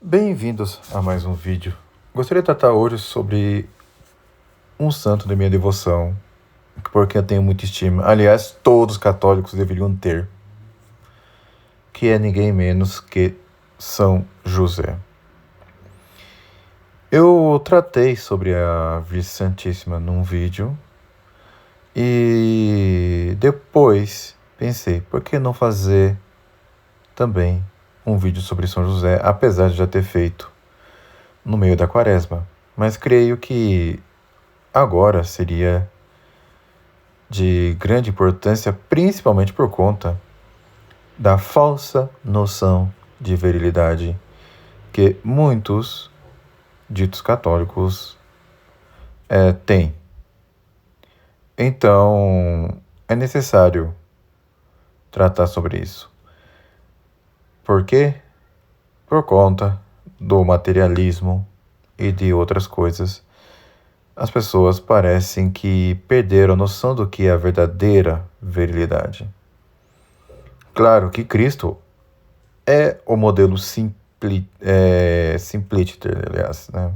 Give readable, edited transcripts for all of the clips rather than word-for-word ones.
Bem-vindos a mais um vídeo. Gostaria de tratar hoje sobre um santo da minha devoção, porque eu tenho muita estima. Aliás, todos os católicos deveriam ter, que é ninguém menos que São José. Eu tratei sobre a Virgem Santíssima num vídeo e depois pensei, por que não fazer também um vídeo sobre São José, apesar de já ter feito no meio da quaresma. Mas creio que agora seria de grande importância, principalmente por conta da falsa noção de virilidade que muitos ditos católicos têm. Então, é necessário tratar sobre isso. Por quê? Por conta do materialismo e de outras coisas. As pessoas parecem que perderam a noção do que é a verdadeira virilidade. Claro que Cristo é o modelo simplíter, aliás, né?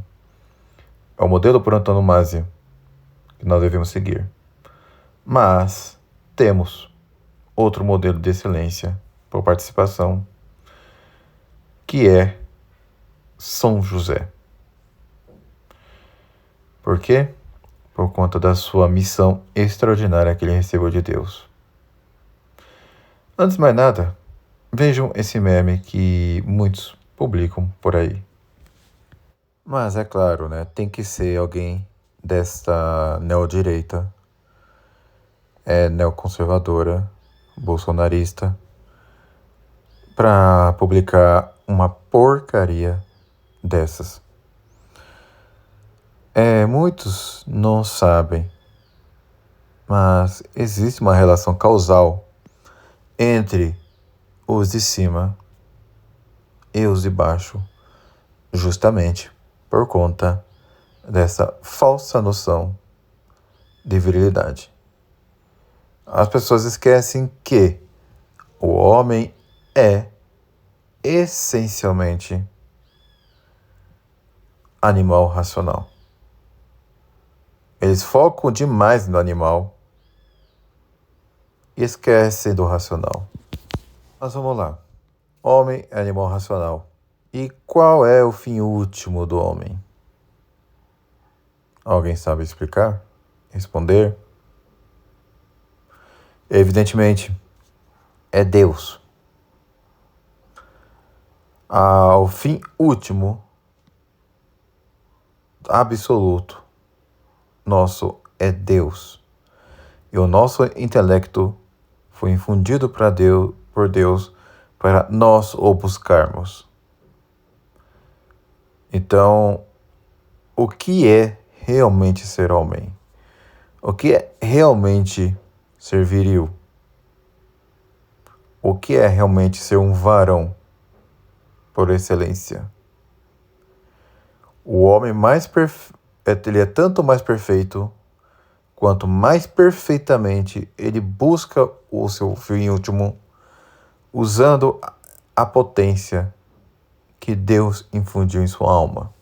É o modelo por antonomasia que nós devemos seguir. Mas temos outro modelo de excelência por participação, que é São José. Por quê? Por conta da sua missão extraordinária que ele recebeu de Deus. Antes de mais nada, vejam esse meme que muitos publicam por aí. Mas é claro, né? Tem que ser alguém desta neodireita, neoconservadora, bolsonarista, para publicar uma porcaria dessas. Muitos não sabem, mas existe uma relação causal entre os de cima e os de baixo, justamente por conta dessa falsa noção de virilidade. As pessoas esquecem que o homem é essencialmente animal racional. Eles focam demais no animal e esquecem do racional. Mas vamos lá. Homem é animal racional. E qual é o fim último do homem? Alguém sabe explicar? Responder? Evidentemente, é Deus. O fim último, absoluto, nosso é Deus. E o nosso intelecto foi infundido por Deus para nós o buscarmos. Então, o que é realmente ser homem? O que é realmente ser viril? O que é realmente ser um varão por excelência? O homem ele é tanto mais perfeito quanto mais perfeitamente ele busca o seu fim último, usando a potência que Deus infundiu em sua alma.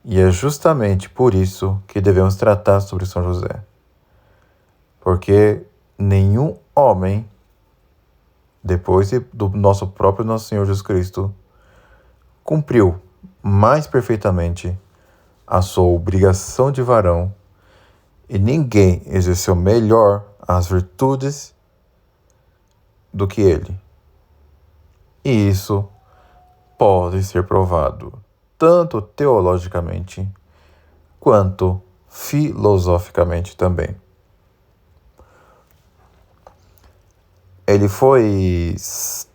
E é justamente por isso que devemos tratar sobre São José. Porque nenhum homem, depois do nosso Senhor Jesus Cristo, cumpriu mais perfeitamente a sua obrigação de varão, e ninguém exerceu melhor as virtudes do que ele. E isso pode ser provado tanto teologicamente quanto filosoficamente também. Ele foi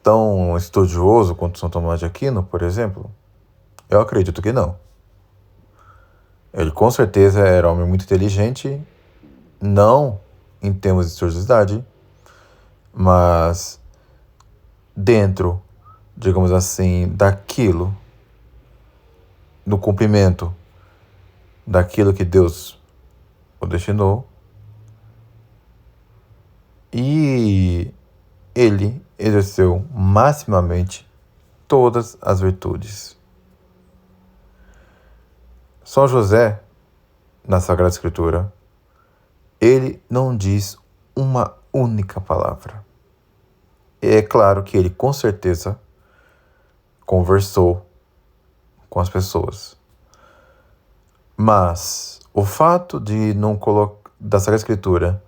tão estudioso quanto São Tomás de Aquino, por exemplo? Eu acredito que não. Ele com certeza era um homem muito inteligente, não em termos de estudiosidade, mas dentro, digamos assim, no cumprimento daquilo que Deus o destinou. E ele exerceu maximamente todas as virtudes. São José, na Sagrada Escritura, ele não diz uma única palavra. É claro que ele, com certeza, conversou com as pessoas. Mas o fato de da Sagrada Escritura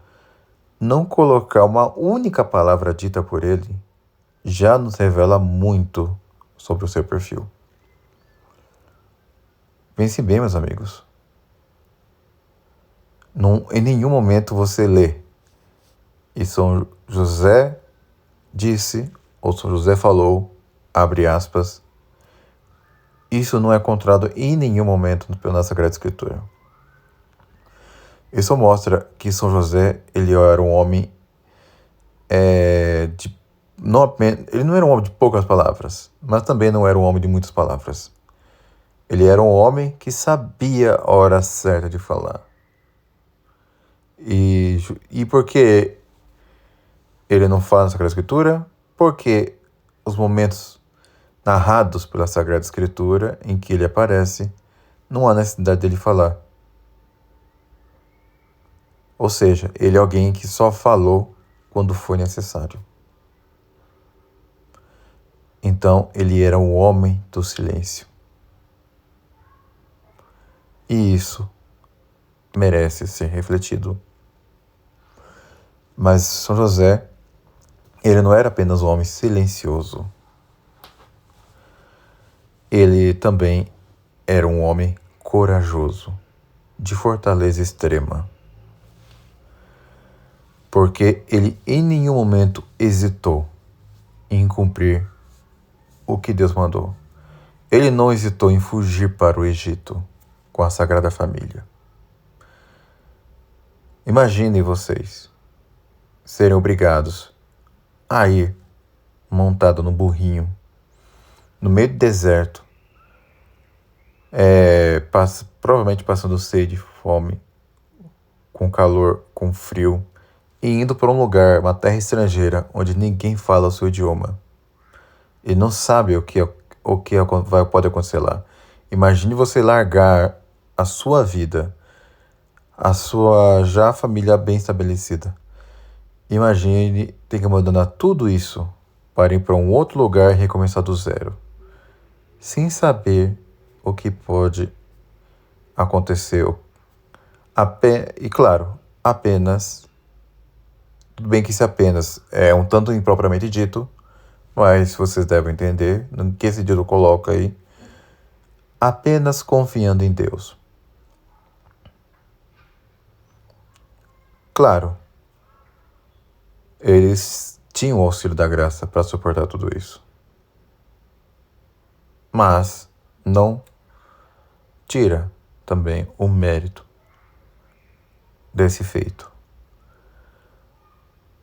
não colocar uma única palavra dita por ele já nos revela muito sobre o seu perfil. Pense bem, meus amigos. Em nenhum momento você lê e São José disse, ou São José falou, abre aspas. Isso não é encontrado em nenhum momento na Sagrada Escritura. Isso mostra que São José ele era um homem ele não era um homem de poucas palavras, mas também não era um homem de muitas palavras. Ele era um homem que sabia a hora certa de falar. E por que ele não fala na Sagrada Escritura? Porque os momentos narrados pela Sagrada Escritura em que ele aparece, não há necessidade dele falar. Ou seja, ele é alguém que só falou quando foi necessário. Então, ele era um homem do silêncio. E isso merece ser refletido. Mas São José, ele não era apenas um homem silencioso. Ele também era um homem corajoso, de fortaleza extrema. Porque ele em nenhum momento hesitou em cumprir o que Deus mandou. Ele não hesitou em fugir para o Egito com a Sagrada Família. Imaginem vocês serem obrigados a ir montado no burrinho, no meio do deserto, provavelmente passando sede, fome, com calor, com frio, e indo para um lugar, uma terra estrangeira, onde ninguém fala o seu idioma. E não sabe o que pode acontecer lá. Imagine você largar a sua vida, a sua já família bem estabelecida. Imagine ter que abandonar tudo isso para ir para um outro lugar e recomeçar do zero, sem saber o que pode acontecer. E claro, apenas... Tudo bem que isso apenas é um tanto impropriamente dito, mas vocês devem entender, no que esse dito coloca aí, apenas confiando em Deus. Claro, eles tinham o auxílio da graça para suportar tudo isso. Mas não tira também o mérito desse feito.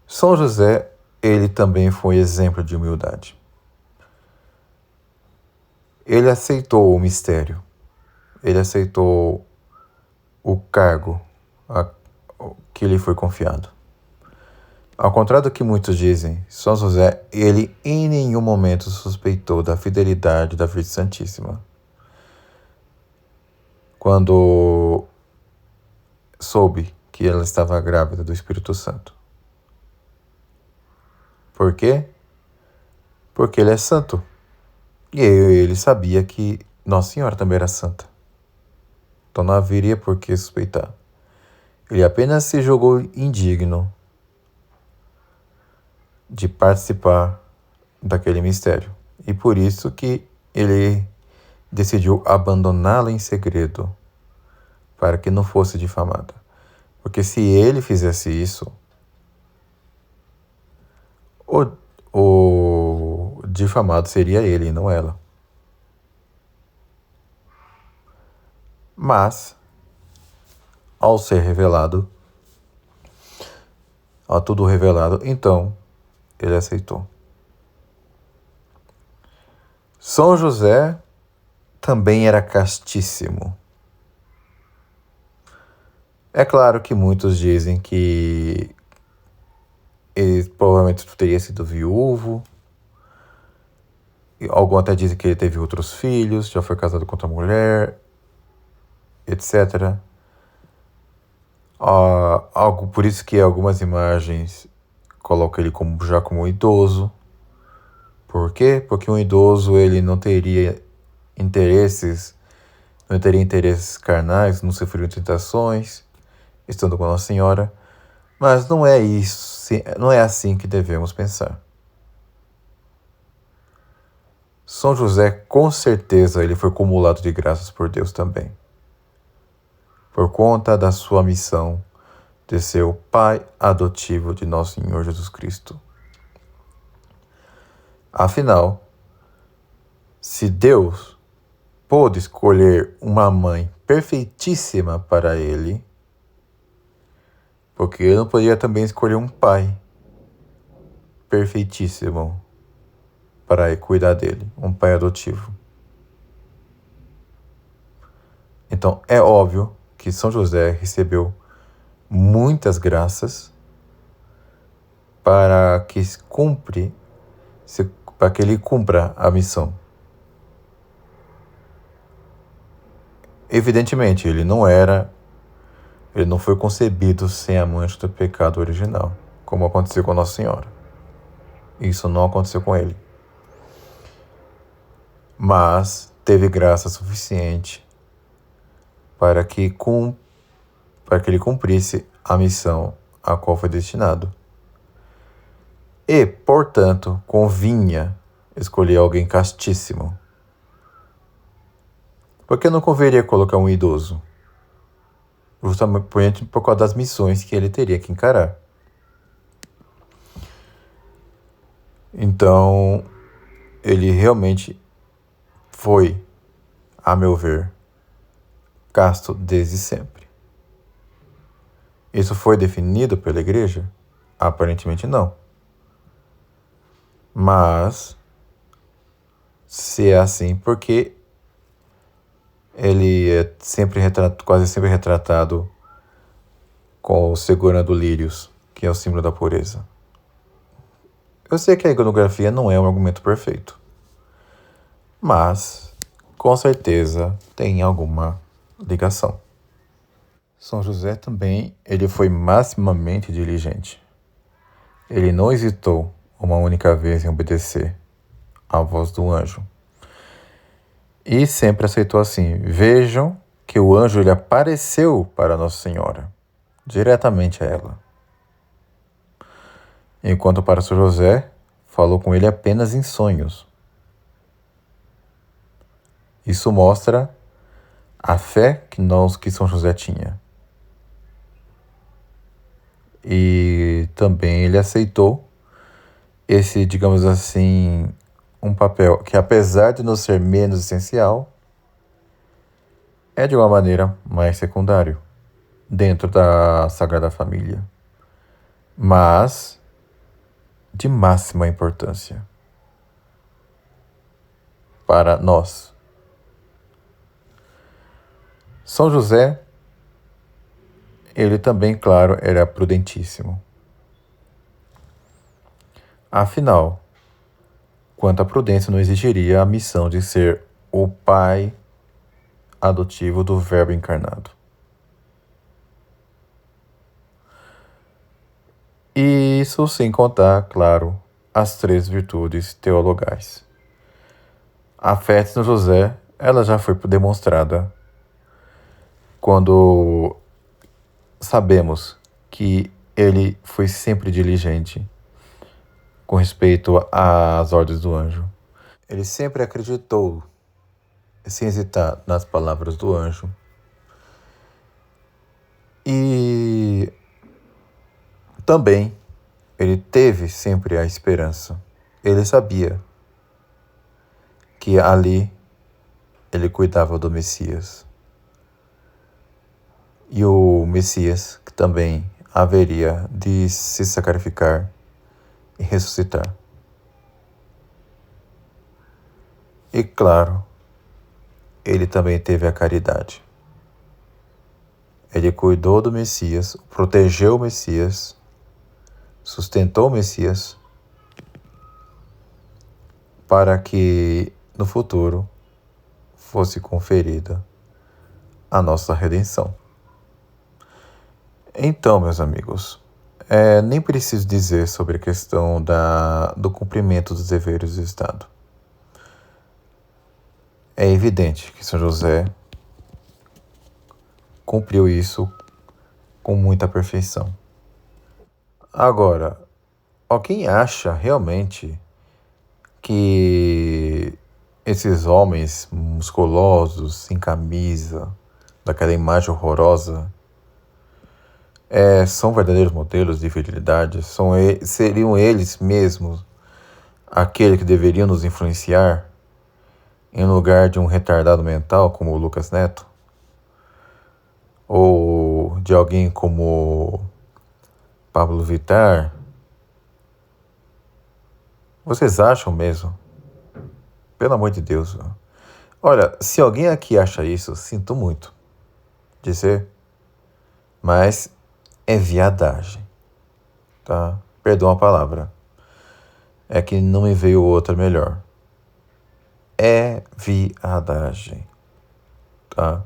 São José, ele também foi exemplo de humildade. Ele aceitou o mistério. Ele aceitou o cargo que lhe foi confiado. Ao contrário do que muitos dizem, São José, ele em nenhum momento suspeitou da fidelidade da Virgem Santíssima. Quando soube que ela estava grávida do Espírito Santo. Por quê? Porque ele é santo. E ele sabia que Nossa Senhora também era santa. Então não haveria por que suspeitar. Ele apenas se julgou indigno de participar daquele mistério. E por isso que ele decidiu abandoná-la em segredo, para que não fosse difamada. Porque se ele fizesse isso, o difamado seria ele e não ela. Mas, ao ser revelado, ao tudo revelado, então ele aceitou. São José também era castíssimo. É claro que muitos dizem que ele provavelmente teria sido viúvo Alguns até dizem que ele teve outros filhos, já foi casado com outra mulher, etc. Algo por isso que algumas imagens colocam ele já como idoso. Por quê? Porque um idoso ele não teria interesses carnais, não sofreria tentações, estando com Nossa Senhora. Mas não é isso, não é assim que devemos pensar. São José, com certeza, ele foi cumulado de graças por Deus também, por conta da sua missão de ser o pai adotivo de nosso Senhor Jesus Cristo. Afinal, se Deus pôde escolher uma mãe perfeitíssima para ele, porque ele não poderia também escolher um pai perfeitíssimo para cuidar dele, um pai adotivo. Então é óbvio que São José recebeu muitas graças para que ele cumpra a missão. Evidentemente, ele não foi concebido sem a mancha do pecado original, como aconteceu com Nossa Senhora. Isso não aconteceu com ele. Mas teve graça suficiente para que ele cumprisse a missão a qual foi destinado. E, portanto, convinha escolher alguém castíssimo. Por que não converia colocar um idoso? Justamente por causa das missões que ele teria que encarar. Então, ele realmente foi, a meu ver, casto desde sempre. Isso foi definido pela igreja? Aparentemente não. Mas, se é assim, porque ele é quase sempre retratado com o segurando lírios, que é o símbolo da pureza. Eu sei que a iconografia não é um argumento perfeito, mas com certeza tem alguma ligação. São José também, ele foi maximamente diligente. Ele não hesitou uma única vez em obedecer à voz do anjo. E sempre aceitou assim. Vejam que o anjo ele apareceu para Nossa Senhora, diretamente a ela. Enquanto para São José, falou com ele apenas em sonhos. Isso mostra a fé que São José tinha. E também ele aceitou esse, digamos assim, um papel que, apesar de não ser menos essencial, é de uma maneira mais secundário dentro da Sagrada Família, mas de máxima importância para nós. São José, ele também, claro, era prudentíssimo. Afinal, quanto à prudência, não exigiria a missão de ser o pai adotivo do Verbo encarnado. E isso sem contar, claro, as 3 virtudes teologais. A fé de São José, ela já foi demonstrada quando sabemos que ele foi sempre diligente com respeito às ordens do anjo. Ele sempre acreditou, sem hesitar, nas palavras do anjo. E também ele teve sempre a esperança. Ele sabia que ali ele cuidava do Messias. E o Messias que também haveria de se sacrificar e ressuscitar. E claro, ele também teve a caridade. Ele cuidou do Messias, protegeu o Messias, sustentou o Messias, para que no futuro fosse conferida a nossa redenção. Então, meus amigos, nem preciso dizer sobre a questão do cumprimento dos deveres do Estado. É evidente que São José cumpriu isso com muita perfeição. Agora, alguém acha realmente que esses homens musculosos, sem camisa, daquela imagem horrorosa, são verdadeiros modelos de virilidade? Seriam eles mesmos aquele que deveriam nos influenciar em lugar de um retardado mental como o Lucas Neto? Ou de alguém como Pablo Vittar? Vocês acham mesmo? Pelo amor de Deus. Olha, se alguém aqui acha isso, sinto muito dizer, mas é viadagem, tá? Perdão a palavra. É que não me veio outra melhor. É viadagem, tá?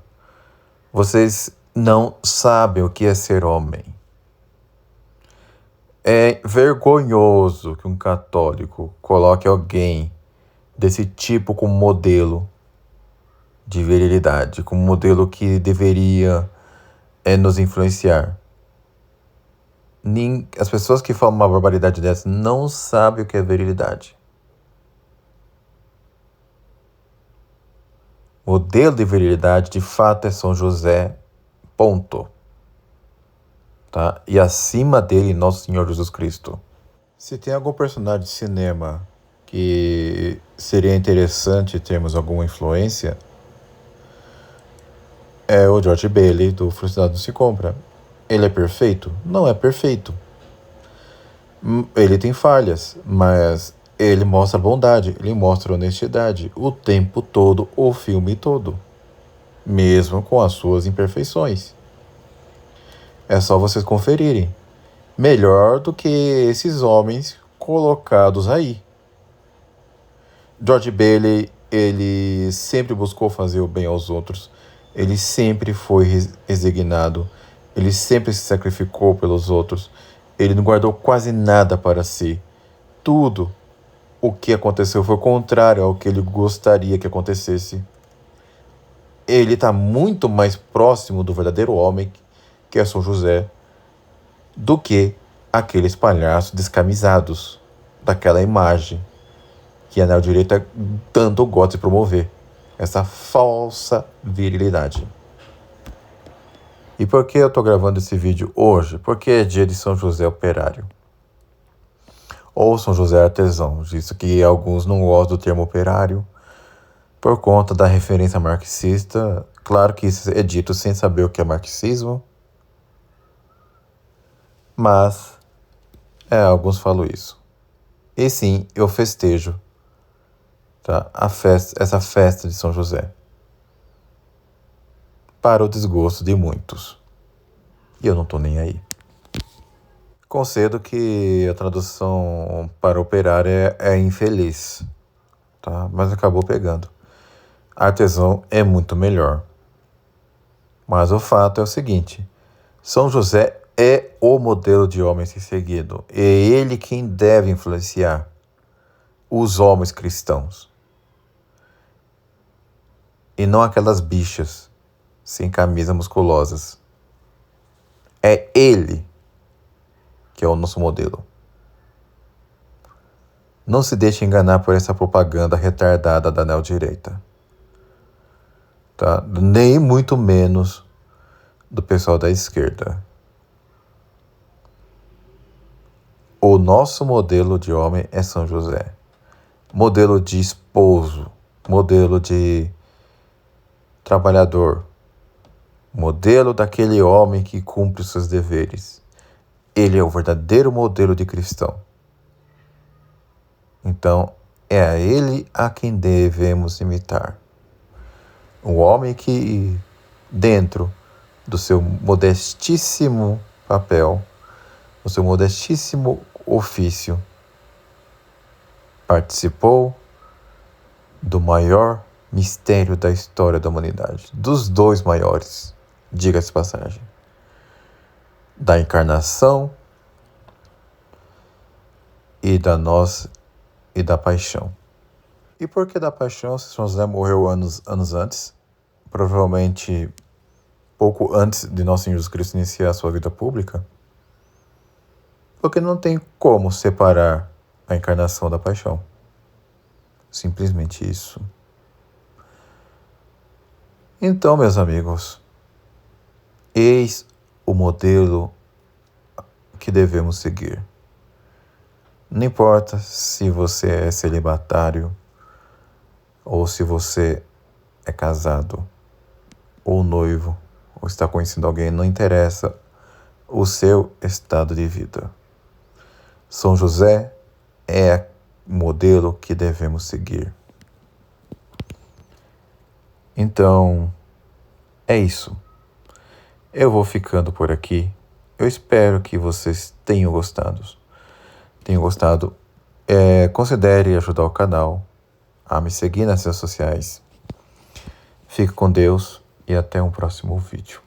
Vocês não sabem o que é ser homem. É vergonhoso que um católico coloque alguém desse tipo como modelo de virilidade, como modelo que deveria nos influenciar. As pessoas que falam uma barbaridade dessa não sabem o que é virilidade. Modelo de virilidade, de fato, é São José, ponto. Tá? E acima dele, Nosso Senhor Jesus Cristo. Se tem algum personagem de cinema que seria interessante termos alguma influência, é o George Bailey, do Felicidade Não Se Compra. Ele é perfeito? Não é perfeito. Ele tem falhas, mas ele mostra bondade, ele mostra honestidade o tempo todo, o filme todo, mesmo com as suas imperfeições. É só vocês conferirem. Melhor do que esses homens colocados aí. George Bailey, ele sempre buscou fazer o bem aos outros. Ele sempre foi resignado. Ele sempre se sacrificou pelos outros. Ele não guardou quase nada para si. Tudo o que aconteceu foi o contrário ao que ele gostaria que acontecesse. Ele está muito mais próximo do verdadeiro homem, que é São José, do que aqueles palhaços descamisados daquela imagem que a neo-direita tanto gosta de promover. Essa falsa virilidade. E por que eu estou gravando esse vídeo hoje? Porque é dia de São José Operário. Ou São José Artesão, visto que alguns não gostam do termo operário, por conta da referência marxista. Claro que isso é dito sem saber o que é marxismo, mas alguns falam isso. E sim, eu festejo, tá? Essa festa de São José, para o desgosto de muitos. E eu não tô nem aí. Concedo que a tradução para operário é infeliz, tá? Mas acabou pegando. Artesão é muito melhor. Mas o fato é o seguinte: São José é o modelo de homem a ser seguido. É ele quem deve influenciar os homens cristãos. E não aquelas bichas sem camisa musculosas. É ele que é o nosso modelo. Não se deixe enganar por essa propaganda retardada da neo-direita. Tá? Nem muito menos do pessoal da esquerda. O nosso modelo de homem é São José. Modelo de esposo, modelo de trabalhador, modelo daquele homem que cumpre os seus deveres. Ele é o verdadeiro modelo de cristão. Então, é a ele a quem devemos imitar. Um homem que, dentro do seu modestíssimo papel, no seu modestíssimo ofício, participou, do maior mistério da história da humanidade, dos dois maiores, diga-se de passagem, da encarnação e da paixão. E por que da paixão? Se São José morreu anos antes, provavelmente pouco antes de nosso Senhor Jesus Cristo iniciar a sua vida pública, porque não tem como separar a encarnação da paixão. Simplesmente isso. Então, meus amigos, eis o modelo que devemos seguir. Não importa se você é celibatário, ou se você é casado, ou noivo, ou está conhecendo alguém, não interessa o seu estado de vida. São José é o modelo que devemos seguir. Então, é isso. Eu vou ficando por aqui. Eu espero que vocês tenham gostado. Considere ajudar o canal a me seguir nas redes sociais. Fique com Deus e até um próximo vídeo.